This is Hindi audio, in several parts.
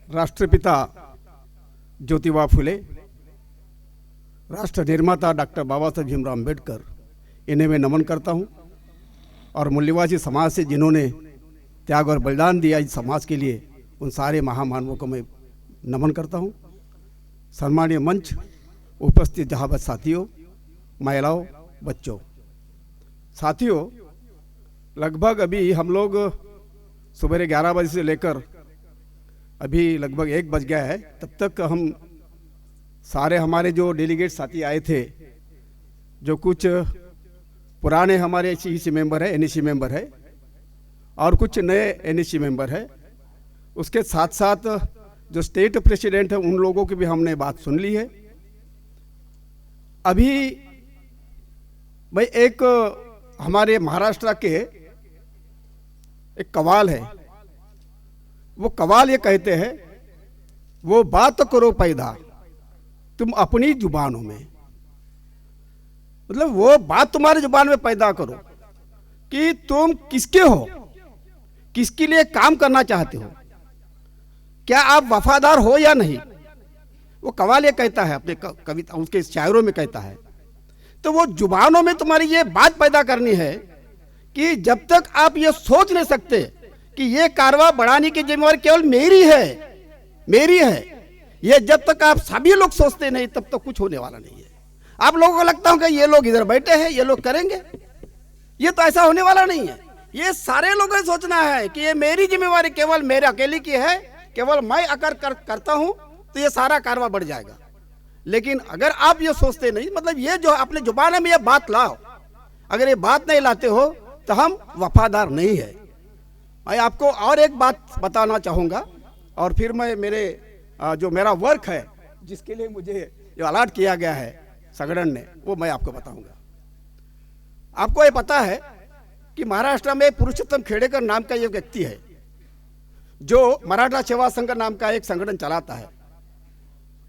राष्ट्रपिता ज्योतिबा फुले, राष्ट्र निर्माता डॉक्टर बाबा साहब भीमराव अम्बेडकर, इन्हें मैं नमन करता हूं। और मूल्यवासी समाज से जिन्होंने त्याग और बलिदान दिया इस समाज के लिए, उन सारे महामानवों को मैं नमन करता हूं। सम्मानीय मंच, उपस्थित जहाबत साथियों, महिलाओं, बच्चों, साथियों, लगभग अभी हम लोग सुबह 11 बजे से लेकर अभी लगभग 1 बज गया है, तब तक हम सारे हमारे जो डेलीगेट साथी आए थे, जो कुछ पुराने हमारे सीईसी मेंबर है, एनईसी मेंबर है, और कुछ नए एनईसी मेंबर है, उसके साथ साथ जो स्टेट प्रेसिडेंट है, उन लोगों की भी हमने बात सुन ली है। अभी भाई एक हमारे महाराष्ट्र के एक कवाल है, वो कवाल ये कहते हैं, वो बात करो पैदा तुम अपनी जुबानों में, मतलब वो बात तुम्हारी जुबान में पैदा करो कि तुम किसके हो, किसके लिए काम करना चाहते हो, क्या आप वफादार हो या नहीं। वो कवाल ये कहता है, अपने कविता उसके शायरों में कहता है। तो वो जुबानों में तुम्हारी ये बात पैदा करनी है कि जब तक आप ये सोच नहीं सकते कि ये कारवा बढ़ाने की जिम्मेवारी केवल मेरी है, मेरी है, ये जब तक आप सभी लोग सोचते नहीं, तब तक कुछ होने वाला नहीं है। आप लोगों को लगता है कि ये लोग इधर बैठे हैं, ये लोग करेंगे, ये तो ऐसा होने वाला नहीं है। ये सारे लोगों को सोचना है कि ये मेरी जिम्मेवारी केवल मेरे अकेले की है, केवल मैं अगर करता हूं तो ये सारा कारवा बढ़ जाएगा। लेकिन अगर आप ये सोचते नहीं, मतलब ये जो अपने जुबान में ये बात लाओ, अगर ये बात नहीं लाते हो तो हम वफादार नहीं है। मैं आपको और एक बात बताना चाहूँगा, और फिर मैं मेरे जो मेरा वर्क है, जिसके लिए मुझे जो अलॉट किया गया है संगठन ने, वो मैं आपको बताऊंगा। आपको ये पता है कि महाराष्ट्र में पुरुषोत्तम खेड़ेकर नाम का एक व्यक्ति है, जो मराठा सेवा संघ नाम का एक संगठन चलाता है।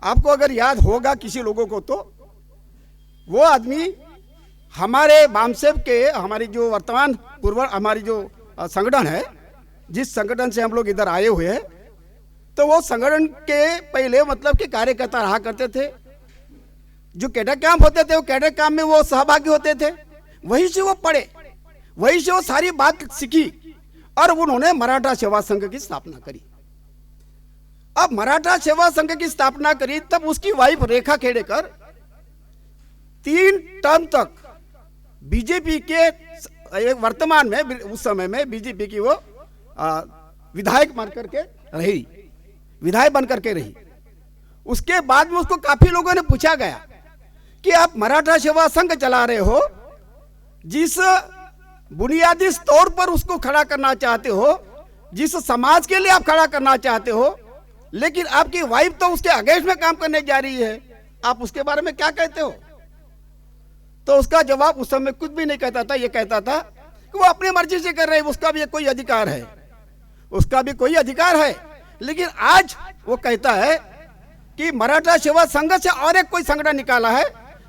आपको अगर याद होगा किसी लोगों को, तो वो आदमी हमारे बामसेब के, हमारी जो वर्तमान पूर्व हमारी जो संगठन है, जिस संगठन से हम लोग इधर आए हुए हैं, तो वो संगठन के पहले मतलब कि कार्यकर्ता रहा करते थे। जो कैडेट कैंप होते थे, वो कैडेट कैंप में वो सहभागी होते थे, वहीं से वो पढ़े, वहीं से वो सारी बात सीखी, और उन्होंने मराठा सेवा संघ की स्थापना करी। अब मराठा सेवा संघ की स्थापना करी, तब उसकी वाइफ रेखा खेड़ेकर 3 टर्म तक बीजेपी के एक वर्तमान में, उस समय में बीजेपी की वो विधायक बन करके रही, विधायक बन करके रही। उसके बाद में उसको काफी लोगों ने पूछा गया कि आप मराठा सेवा संघ चला रहे हो, जिस बुनियादी तौर पर उसको खड़ा करना चाहते हो, जिस समाज के लिए आप खड़ा करना चाहते हो, लेकिन आपकी वाइफ तो उसके अगेंस्ट में काम करने जा रही है, आप उसके बारे में क्या कहते हो। तो उसका जवाब उस समय कुछ भी नहीं कहता था। ये कहता था कि वो अपनी मर्जी से कर रहे हैं, उसका भी कोई अधिकार है, उसका भी कोई अधिकार है। लेकिन आज वो कहता है कि मराठा सेवा संघ से और एक कोई संगठन निकाला है,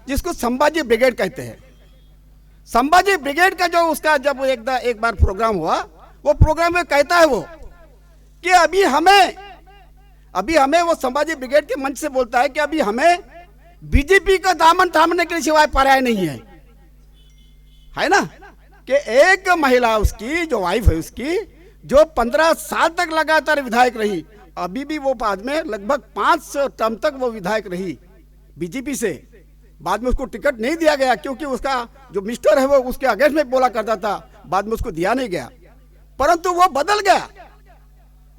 जिसको संभाजी ब्रिगेड कहते हैं। संभाजी ब्रिगेड का जो उसका जब एक बार प्रोग्राम हुआ, वो प्रोग्राम में कहता है वो कि अभी हमें वो संभाजी ब्रिगेड के मंच से बोलता है कि अभी हमें बीजेपी का दामन थामने के लिए सिवाय पर्याय नहीं है ना। कि एक महिला, उसकी जो वाइफ है उसकी, जो 15 साल तक लगातार विधायक रही, अभी भी वो बाद में लगभग 5 टर्म तक वो विधायक रही बीजेपी से। बाद में उसको टिकट नहीं दिया गया, क्योंकि उसका जो मिस्टर है वो उसके अगेंस्ट में बोला करता था, बाद में उसको दिया नहीं गया। परंतु वो बदल गया,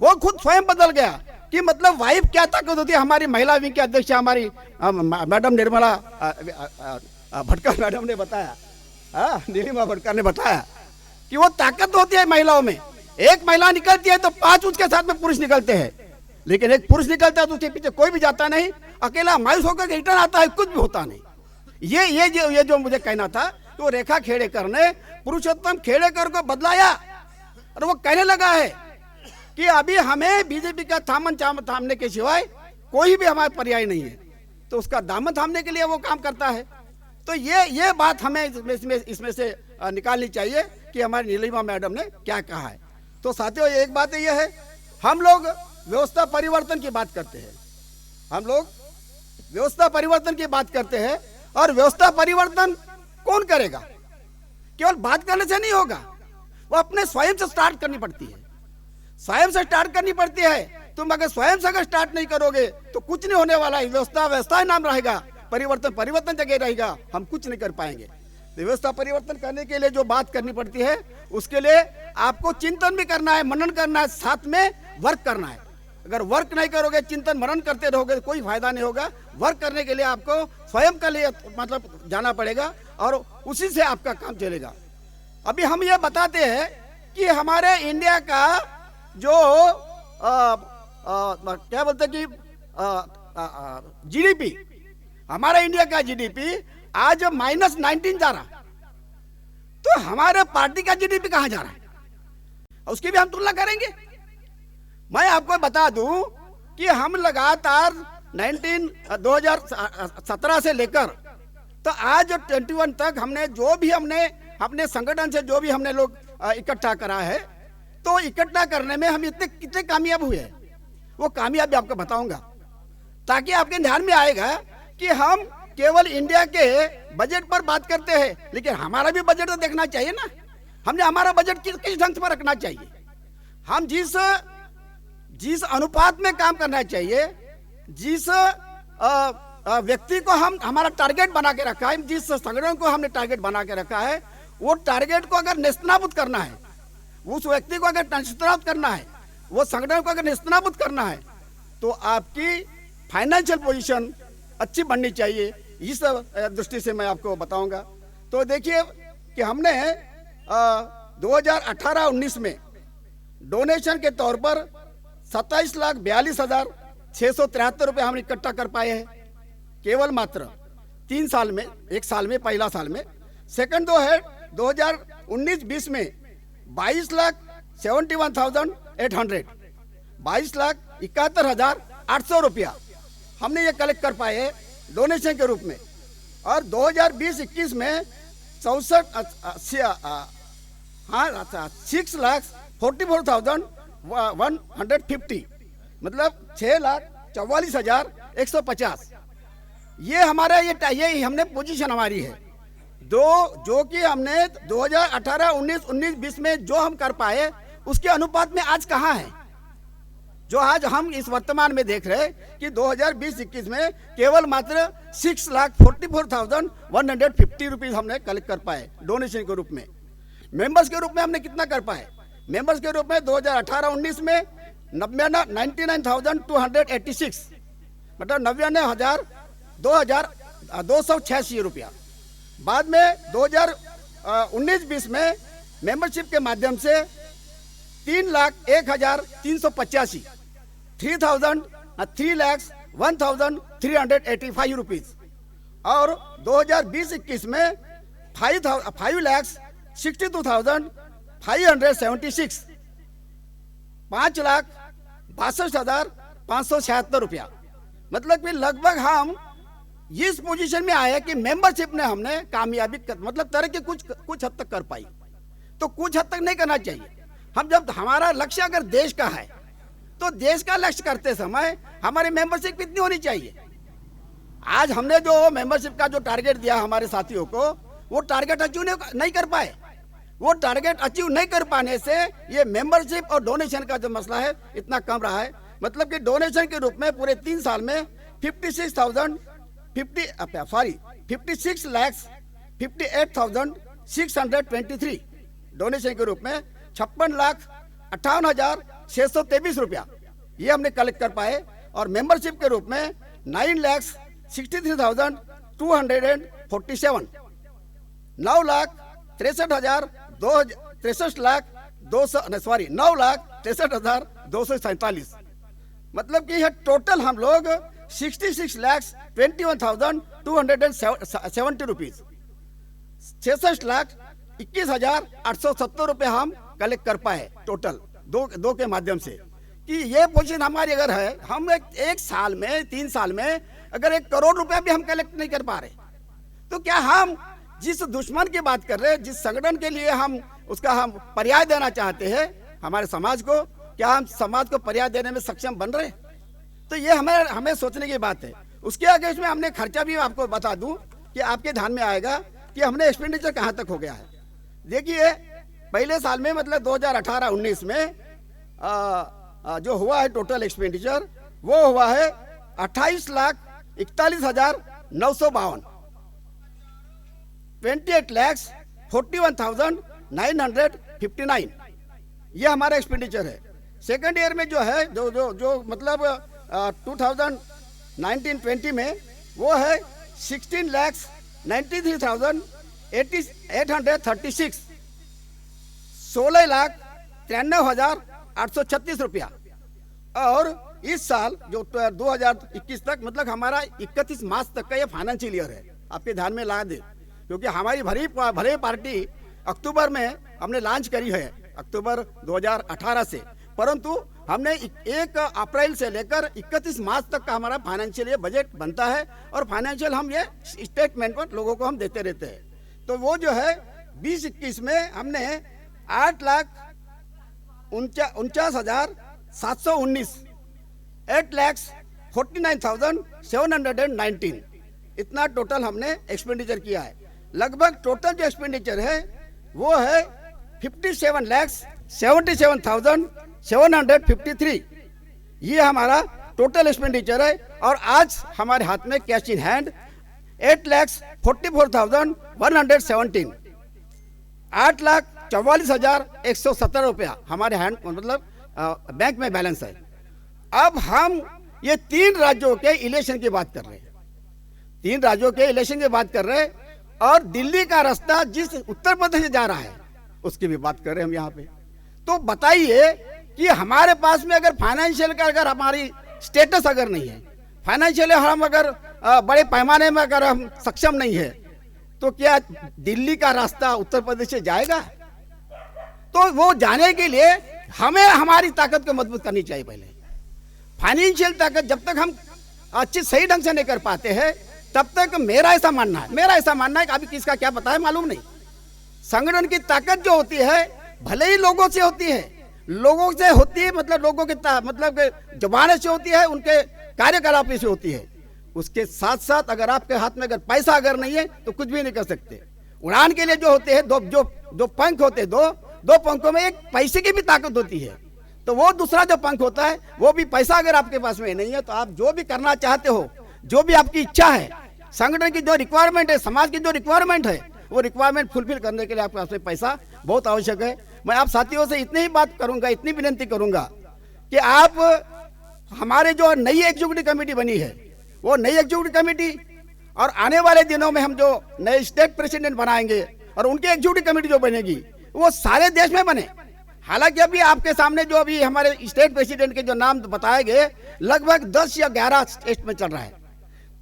वो खुद स्वयं बदल गया कि मतलब वाइफ क्या ताकत होती है। हमारी महिला विंग के अध्यक्ष हमारी मैडम निर्मला भटकर मैडम ने बताया, नीलिमा भटकर ने बताया कि वो ताकत होती है महिलाओं में। एक महिला निकलती है तो 5 उसके साथ में पुरुष निकलते हैं, लेकिन एक पुरुष निकलता है तो उसके पीछे कोई भी जाता नहीं, अकेला मायूस होकर रिटर्न आता है, कुछ भी होता नहीं। ये जो मुझे कहना था, तो रेखा खेड़ेकर ने पुरुषोत्तम खेड़ेकर को बदलाया, और वो कहने लगा है कि अभी हमें बीजेपी का थामने के सिवाय कोई भी हमारे पर्याय नहीं है। तो उसका दामन थामने के लिए वो काम करता है। तो ये बात हमें इसमें से निकालनी चाहिए कि हमारी नीलिमा मैडम ने क्या कहा है। तो साथियों, एक बात ये है, हम लोग व्यवस्था परिवर्तन की बात करते हैं, हम लोग व्यवस्था परिवर्तन की बात करते हैं। और व्यवस्था परिवर्तन कौन करेगा? केवल बात करने से नहीं होगा, वो अपने स्वयं से स्टार्ट करनी पड़ती है, स्वयं से स्टार्ट करनी पड़ती है। तुम अगर स्वयं से अगर स्टार्ट नहीं करोगे तो कुछ नहीं होने वाला है। व्यवस्था व्यवस्था ही नाम रहेगा, परिवर्तन परिवर्तन जगह रहेगा, हम कुछ नहीं कर पाएंगे। व्यवस्था परिवर्तन करने के लिए जो बात करनी पड़ती है, उसके लिए आपको चिंतन भी करना है, मनन करना है, साथ में वर्क करना है। अगर वर्क नहीं करोगे, चिंतन मनन करते रहोगे, कोई फायदा नहीं होगा। वर्क करने के लिए आपको स्वयं के लिए मतलब जाना पड़ेगा और उसी से आपका काम चलेगा। अभी हम ये बताते हैं कि हमारे इंडिया का जो क्या बोलते हैं कि जीडीपी, हमारा इंडिया का जीडीपी आज -19 जा रहा, तो हमारे पार्टी का जीडीपी कहां जा रहा है, उसकी भी हम तुलना करेंगे। मैं आपको बता दूं कि हम लगातार 2017 से लेकर तो आज 21 तक हमने जो भी हमने अपने संगठन से जो भी हमने लोग इकट्ठा करा है, तो इकट्ठा करने में हम इतने कितने कामयाब हुए हैं, वो कामयाबी आपको बताऊंगा, ताकि आपके ध्यान में आएगा कि हम केवल इंडिया के बजट पर बात करते हैं, लेकिन हमारा भी बजट तो देखना चाहिए ना। हमने हमारा बजट किस ढंग से रखना चाहिए, हम जिस अनुपात में काम करना चाहिए, जिस व्यक्ति को हम हमारा टारगेट बना के रखा है, जिस संगठन को हमने टारगेट बना के रखा है, वो टारगेट को अगर नेस्तनाबूद करना है, उस व्यक्ति को अगर नेस्तनाबूद करना है, वो संगठन को अगर नेस्तनाबूद करना है, तो आपकी फाइनेंशियल पोजीशन अच्छी बननी चाहिए। इस दृष्टि से मैं आपको बताऊंगा। तो देखिए कि हमने 2018-19 में डोनेशन के तौर पर 27,42,673 रुपये हम इकट्ठा कर पाए हैं, केवल मात्र 3 साल में, 1 साल में, पहला साल में। सेकंड दो है 2019-20 में 22,71,800, 22,71,800 रुपया हमने ये कलेक्ट कर पाए डोनेशन के रूप में। और 2020-21 में 6,44,150, मतलब 6,44,150, ये हमारा ये हमने पोजीशन हमारी है। जो कि हमने 2018-19 में जो हम कर पाए, उसके अनुपात में आज कहाँ है? जो आज हम इस वर्तमान में देख रहे हैं कि 2020-21 में केवल मात्र 6,44,150 रुपीज हमने कलेक्ट कर पाए डोनेशन के रूप में। मेंबर्स के रूप में हमने कितना कर पाए? मेंबर्स के रूप में 2018-19 में 99,286, मतलब 99,286 रुपया। बाद में 2019-20 में मेंबरशिप के माध्यम से 3,01,385, 3,01,385 रुपीज। और 2020-21 में 5,62,576, 5,62,576 रुपया। मतलब कि लगभग हम इस पोजीशन में आए कि मेंबरशिप ने हमने कामयाबी मतलब तरक्की कुछ हद तक कर पाई। तो कुछ हद तक नहीं करना चाहिए। हम जब हमारा लक्ष्य अगर देश का है, तो देश का लक्ष्य करते समय हमारी मेंबरशिप कितनी होनी चाहिए? आज हमने जो मेंबरशिप का जो टारगेट दिया हमारे साथियों को, वो टारगेट अचीव नहीं कर पाए। वो टारगेट अचीव नहीं कर पाने से ये मेंबरशिप और डोनेशन का जो मसला है इतना कम रहा है। मतलब कि डोनेशन के रूप में पूरे 3 साल में 56,58,623 डोनेशन के रूप में 56,58,623 रुपया ये हमने कलेक्ट कर पाए। और मेंबरशिप के रूप में 9,63,247, 9,63,247, मतलब कि यह टोटल हम लोग 66,21,270 रुपीज, 66,21,870 रुपये हम कलेक्ट कर पाए टोटल दो के माध्यम से। कि ये पोजीशन हमारी अगर है, हम एक साल में 3 साल में अगर 1 करोड़ रुपया भी हम कलेक्ट नहीं कर पा रहे, तो क्या हम जिस दुश्मन की बात कर रहे हैं, जिस संगठन के लिए हम उसका हम पर्याय देना चाहते हैं हमारे समाज को, क्या हम समाज को पर्याय देने में सक्षम बन रहे? तो ये हमें हमें सोचने की बात है। उसके आगे इसमें हमने खर्चा भी आपको बता दूं कि आपके ध्यान में आएगा कि हमने एक्सपेंडिचर कहाँ तक हो गया है। देखिए, पहले साल में मतलब 2018-19 में जो हुआ है टोटल एक्सपेंडिचर, वो हुआ है 28,41,952, 28,41,959, ये हमारा एक्सपेंडिचर है। सेकेंड ईयर में जो है जो मतलब 2019-20 में वो है 16,93,836, 16,93,836 रुपया। और इस साल जो 2021 तक मतलब हमारा 31 मार्च तक का ये फाइनेंशियल ईयर है, आपके ध्यान में ला दे, क्योंकि हमारी भले पार्टी अक्टूबर में हमने लॉन्च करी है, अक्टूबर 2018 से, परंतु हमने 1 अप्रैल से लेकर 31 मार्च तक का हमारा फाइनेंशियल ये बजट बनता है और फाइनेंशियल हम ये स्टेटमेंट पर लोगों को हम देते रहते हैं। तो वो जो है 2021 में हमने 8,49,719, 8,49,719, इतना टोटल हमने एक्सपेंडिचर किया है। लगभग टोटल जो एक्सपेंडिचर है वो है 57,77,753, ये हमारा टोटल एक्सपेंडिचर है। और आज हमारे हाथ में कैश इन हैंड 8,44,117, 8,44,117 रुपया हमारे हैंड मतलब बैंक में बैलेंस है। अब हम ये 3 राज्यों के इलेक्शन की बात कर रहे हैं, 3 राज्यों के इलेक्शन की बात कर रहे हैं, और दिल्ली का रास्ता जिस उत्तर प्रदेश से जा रहा है उसकी भी बात कर रहे हैं हम यहाँ पे। तो बताइए कि हमारे पास में अगर फाइनेंशियल का अगर हमारी स्टेटस अगर नहीं है, फाइनेंशियल हम अगर बड़े पैमाने में अगर हम सक्षम नहीं है, तो क्या दिल्ली का रास्ता उत्तर प्रदेश से जाएगा? तो वो जाने के लिए हमें हमारी ताकत को मजबूत करनी चाहिए। पहले फाइनेंशियल ताकत जब तक हम अच्छी सही ढंग से नहीं कर पाते हैं, तब तक मेरा ऐसा मानना है कि अभी किसका क्या पता है मालूम नहीं। संगठन की ताकत जो होती है भले ही लोगों से होती है, मतलब लोगों की मतलब जबान से होती है, उनके कार्यकलाप से होती है। उसके साथ साथ अगर आपके हाथ में अगर पैसा अगर नहीं है तो कुछ भी नहीं कर सकते। उड़ान के लिए जो होते हैं दो पंख होते हैं, दो पंखों में एक पैसे की भी ताकत होती है, तो वो दूसरा जो पंख होता है वो भी पैसा अगर आपके पास में नहीं है, तो आप जो भी करना चाहते हो, जो भी आपकी इच्छा है, संगठन की जो रिक्वायरमेंट है, समाज की जो रिक्वायरमेंट है, वो रिक्वायरमेंट फुलफिल करने के लिए आपके पास में पैसा बहुत आवश्यक है। मैं आप साथियों से इतनी ही बात करूंगा, इतनी विनती करूंगा कि आप हमारे जो नई एग्जीक्यूटिव कमेटी बनी है, वो नई एग्जीक्यूटिव कमेटी और आने वाले दिनों में हम जो नए स्टेट प्रेसिडेंट बनाएंगे और उनकी एग्जीक्यूटिव कमेटी जो बनेगी वो सारे देश में बने। हालांकि अभी आपके सामने जो अभी हमारे स्टेट प्रेसिडेंट के जो नाम बताए गए लगभग 10 या 11 स्टेट में चल रहा है।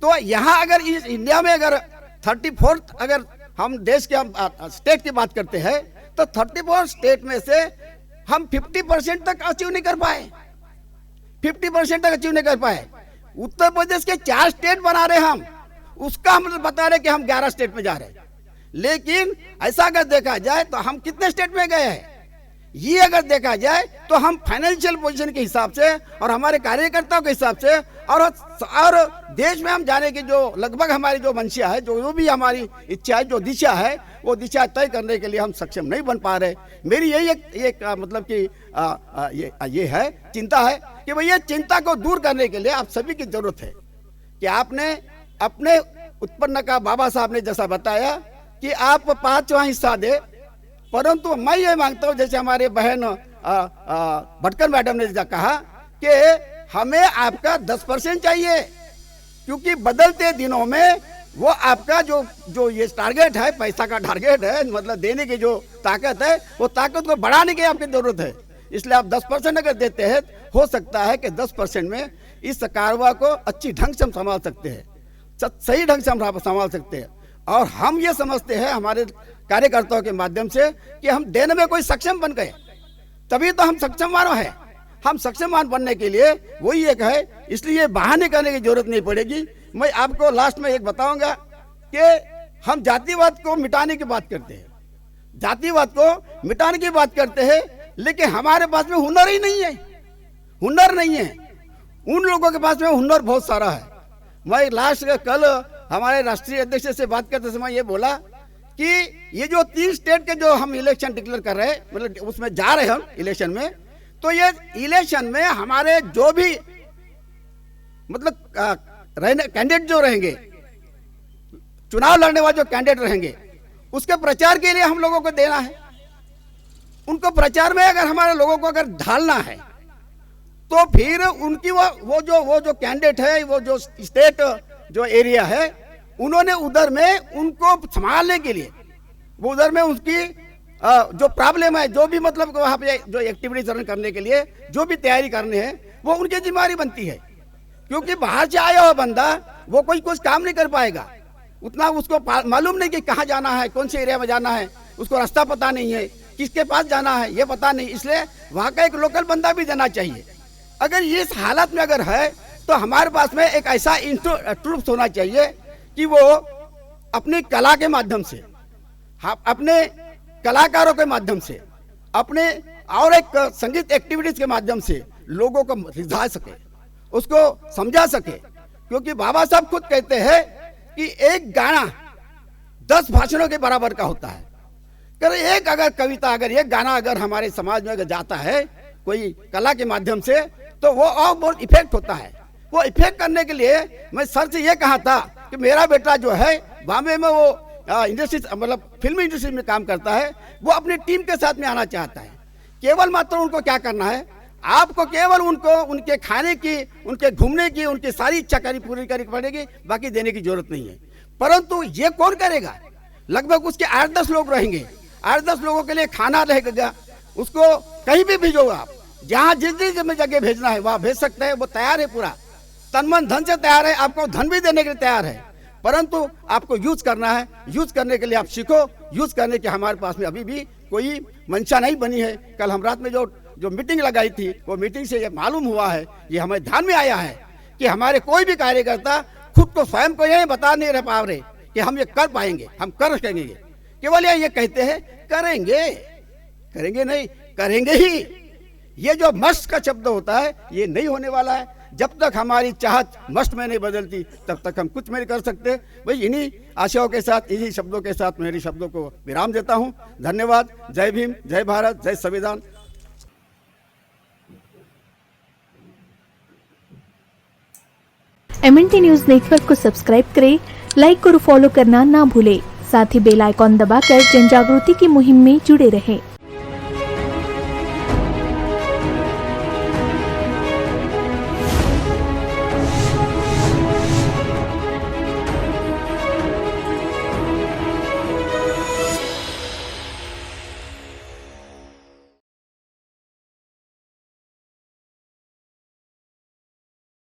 तो यहाँ अगर इस इंडिया में अगर 34 अगर हम देश के हम स्टेट की बात करते हैं, तो 34 स्टेट में से हम 50% तक अचीव नहीं कर पाए, 50% तक अचीव नहीं कर पाए। उत्तर प्रदेश के 4 स्टेट बना रहे हम, उसका हम बता रहे कि हम 11 स्टेट में जा रहे हैं। लेकिन ऐसा अगर देखा जाए तो हम कितने स्टेट में गए हैं, ये अगर देखा जाए तो हम फाइनेंशियल पोजीशन के हिसाब से और हमारे कार्यकर्ताओं के हिसाब से और देश में हम जाने की जो लगभग हमारी जो मंशा है, जो भी हमारी इच्छा है, जो दिशा है, वो दिशा तय करने के लिए हम सक्षम नहीं बन पा रहे। मेरी यही एक मतलब कि ये है चिंता है कि भाई ये चिंता को दूर करने के लिए आप सभी की जरूरत है कि आपने अपने उत्पन्न का बाबा साहब ने जैसा बताया कि आप 5वां हिस्सा दे, परंतु मैं ये मांगता हूँ जैसे हमारे बहन भटकर मैडम ने जैसा कहा कि हमें आपका 10% चाहिए, क्योंकि बदलते दिनों में वो आपका जो ये टारगेट है, पैसा का टारगेट है, मतलब देने की जो ताकत है, वो ताकत को बढ़ाने की आपकी जरूरत है। इसलिए आप 10% अगर देते हैं, हो सकता है कि 10% में इस कारवा को अच्छी ढंग से हम संभाल सकते हैं, सही ढंग से हम संभाल सकते हैं। और हम ये समझते हैं हमारे कार्यकर्ताओं के माध्यम से कि हम देने में कोई सक्षम बन गए, तभी तो हम सक्षमवान हैं। हम सक्षमवान बनने के लिए वही एक है, इसलिए बहाने करने की जरूरत नहीं पड़ेगी। मैं आपको लास्ट में एक बताऊंगा कि हम जातिवाद को मिटाने की बात करते हैं, जातिवाद को मिटाने की बात करते हैं, लेकिन हमारे पास में हुनर ही नहीं है, हुनर नहीं है। उन लोगों के पास में हुनर बहुत सारा है। मैं कल हमारे राष्ट्रीय अध्यक्ष से बात करते समय ये बोला कि ये जो 3 स्टेट के जो हम इलेक्शन डिक्लेयर कर रहे हैं, मतलब उसमें जा रहे हैं हम इलेक्शन में, तो ये इलेक्शन में हमारे जो भी मतलब कैंडिडेट जो रहेंगे, चुनाव लड़ने वाले जो कैंडिडेट रहेंगे, उसके प्रचार के लिए हम लोगों को देना है। उनको प्रचार में अगर हमारे लोगों को अगर ढालना है तो फिर उनकी वो जो कैंडिडेट है, वो जो स्टेट जो एरिया है, उन्होंने उधर में उनको संभालने के लिए, वो उधर में उसकी जो प्रॉब्लम है, जो भी मतलब वहाँ पे जो एक्टिविटीज रन करने के लिए जो भी तैयारी करनी है, वो उनकी जिम्मेदारी बनती है। क्योंकि बाहर से आया हुआ बंदा वो कोई कुछ काम नहीं कर पाएगा, उतना उसको मालूम नहीं कि कहाँ जाना है, कौन से एरिया में जाना है, उसको रास्ता पता नहीं है, किसके पास जाना है ये पता नहीं। इसलिए वहाँ का एक लोकल बंदा भी देना चाहिए। अगर इस हालत में अगर है तो हमारे पास में एक ऐसा ट्रूप्स होना चाहिए कि वो अपनी कला के माध्यम से, अपने कलाकारों के माध्यम से, अपने और एक संगीत एक्टिविटीज के माध्यम से लोगों को रिझा सके, उसको समझा सके। क्योंकि बाबा साहब खुद कहते हैं कि एक गाना 10 भाषणों के बराबर का होता है। अगर एक अगर कविता, अगर एक गाना अगर हमारे समाज में अगर जाता है कोई कला के माध्यम से, तो वो और बहुत इफेक्ट होता है। वो इफेक्ट करने के लिए मैं सर से ये कहा था कि मेरा बेटा जो है बॉम्बे में वो इंडस्ट्री मतलब फिल्म इंडस्ट्री में काम करता है, वो अपनी टीम के साथ में आना चाहता है। केवल मात्र उनको क्या करना है, आपको केवल उनको उनके खाने की, उनके घूमने की, उनकी सारी इच्छा पूरी करनी पड़ेगी, बाकी देने की जरूरत नहीं है। परंतु ये कौन करेगा? लगभग उसके 8-10 लोग रहेंगे, 8-10 लोगों के लिए खाना रहेगा। उसको कहीं भी भेजो आप, जहाँ जिस जगह भेजना है वहाँ भेज सकते हैं, वो तैयार है, पूरा तन मन धन से तैयार है, आपको धन भी देने के लिए तैयार है। परंतु आपको यूज करना है, यूज करने के लिए आप सीखो। यूज करने के हमारे पास में अभी भी कोई मंशा नहीं बनी है। कल हम रात में जो मीटिंग लगाई थी, वो मीटिंग से ये मालूम हुआ है, ये हमें ध्यान में आया है कि हमारे कोई भी कार्यकर्ता खुद को स्वयं को ये बता नहीं रह पा रहे कि हम ये कर पाएंगे, हम कर सकेंगे। केवल ये कहते हैं करेंगे, करेंगे नहीं, करेंगे ही। ये जो मस्त का शब्द होता है, ये नहीं होने वाला है। जब तक हमारी चाहत मस्त में नहीं बदलती, तब तक हम कुछ नहीं कर सकते। भाई इन्हीं आशाओं के साथ, इन्हीं शब्दों के साथ मेरे शब्दों को विराम देता हूँ। धन्यवाद। जय भीम, जय भारत, जय संविधान। MNT न्यूज नेटवर्क को सब्सक्राइब करें, लाइक और फॉलो करना ना भूलें। साथ ही बेल आइकॉन दबाकर जन जागृति की मुहिम में जुड़े रहें।